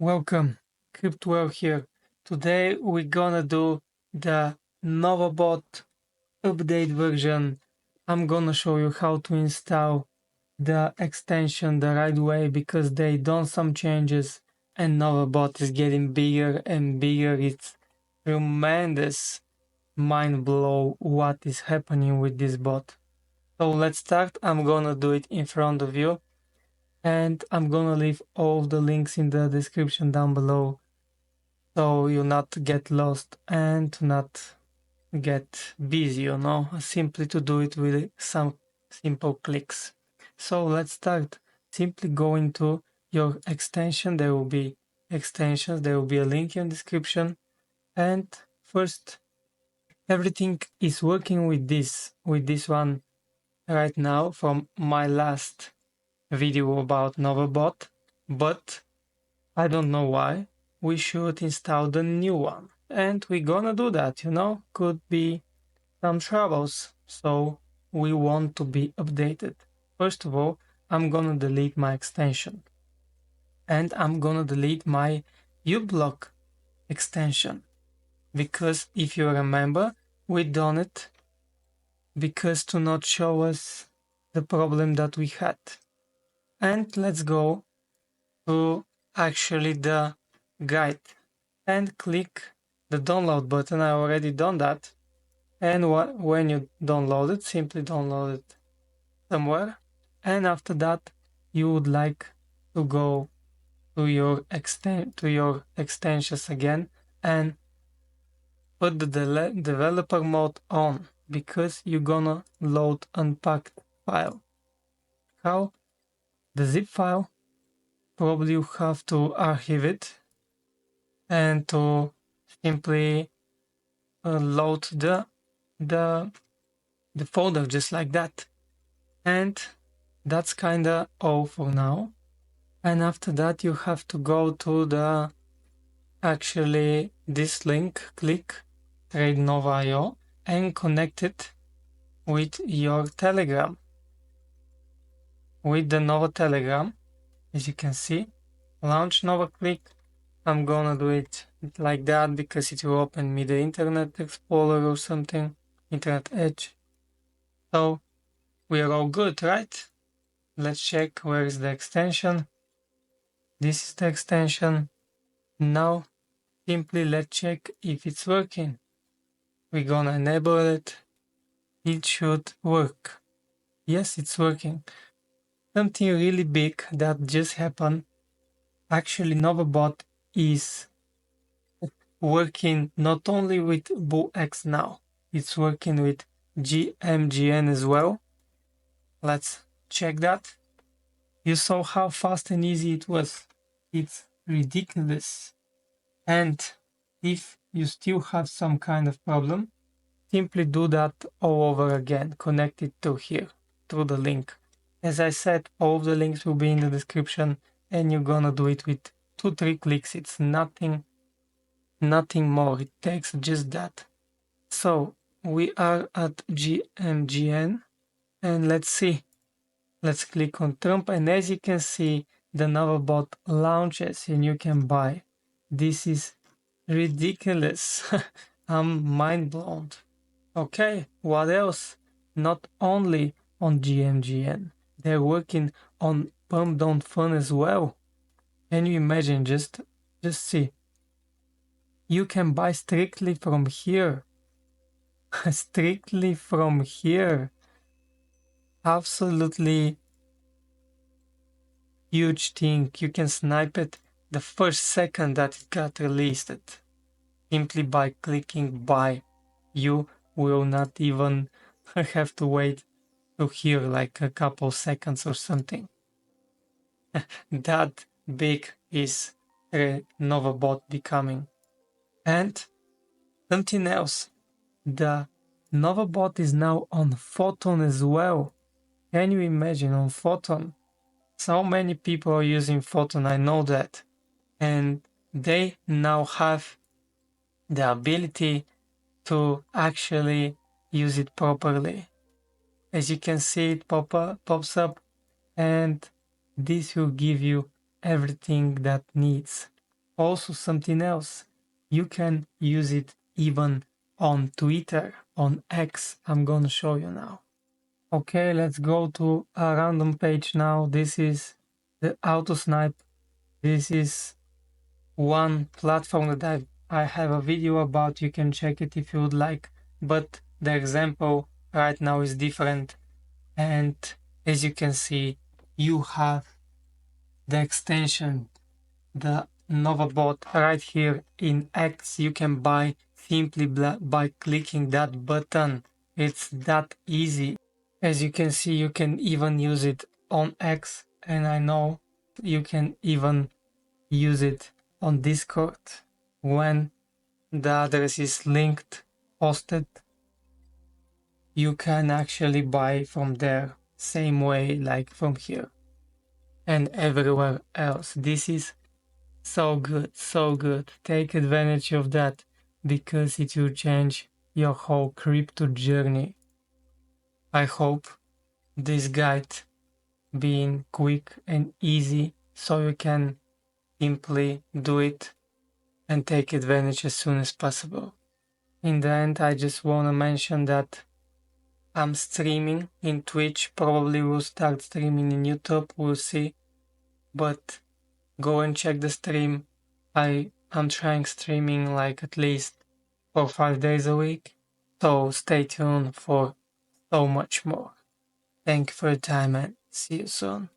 Welcome, CryptoEL here. Today we're gonna do the NovaBot update version. I'm gonna show you how to install the extension the right way because they done some changes and NovaBot is getting bigger and bigger. It's tremendous mind blow what is happening with this bot. So let's start. I'm gonna do it in front of you. And I'm gonna leave all the links in the description down below so you not get lost and to not get busy, simply to do it with some simple clicks. So let's start. Simply go into your extension. There will be extensions. There will be a link in the description. And first, everything is working with this one right now from my last video about NovaBot, but I don't know why. We should install the new one. And we're gonna do that, Could be some troubles, so we want to be updated. First of all, I'm gonna delete my extension. And I'm gonna delete my uBlock extension. Because if you remember, we done it because to not show us the problem that we had. And let's go to actually the guide and click the download button. I already done that. And when you download it, simply download it somewhere. And after that, you would like to go to your extensions again and put the developer mode on because you're gonna load unpacked file. How? The zip file. Probably you have to archive it and to simply load the folder just like that. And that's kinda all for now. And after that you have to go to the actually this link, click Trade Nova.io and connect it with your Telegram. With the Nova Telegram, as you can see, launch Nova click. I'm gonna do it like that because it will open me the Internet Explorer or something, Internet Edge. So we are all good, right? Let's check where is the extension. This is the extension. Now simply let's check if it's working. We're gonna enable it. It should work. Yes, it's working. Something really big that just happened. Actually, NovaBot is working not only with BullX now, it's working with GMGN as well. Let's check that. You saw how fast and easy it was. It's ridiculous. And if you still have some kind of problem, simply do that all over again. Connect it to here, through the link. As I said, all of the links will be in the description and you're gonna do it with 2-3 clicks. It's nothing more. It takes just that. So we are at GMGN and let's see. Let's click on Trump and as you can see, the NovaBot launches and you can buy. This is ridiculous. I'm mind blown. Okay, what else? Not only on GMGN, they're working on pump.fun as well. Can you imagine? Just see. You can buy strictly from here. Strictly from here. Absolutely huge thing. You can snipe it the first second that it got released. Simply by clicking buy. You will not even have to wait to hear like a couple seconds or something. That big is NovaBot becoming. And something else, the NovaBot is now on Photon as well. Can you imagine on Photon? So many people are using Photon, I know that. And they now have the ability to actually use it properly. As you can see, it pops up and this will give you everything that needs. Also something else, you can use it even on Twitter, on X. I'm gonna show you now. Okay, let's go to a random page now. This is the AutoSnipe. This is one platform that I have a video about. You can check it if you would like, but the example right now is different. And as you can see, you have the extension, the NovaBot right here in X. You can buy simply by clicking that button. It's that easy. As you can see, you can even use it on X, and I know you can even use it on Discord when the address is linked, posted. You can actually buy from there, same way like from here and everywhere else. This is so good, so good. Take advantage of that because it will change your whole crypto journey. I hope this guide being quick and easy so you can simply do it and take advantage as soon as possible. In the end, I just want to mention that I'm streaming in Twitch, probably will start streaming in YouTube, we'll see. But go and check the stream. I'm trying streaming like at least 4 or 5 days a week. So stay tuned for so much more. Thank you for your time and see you soon.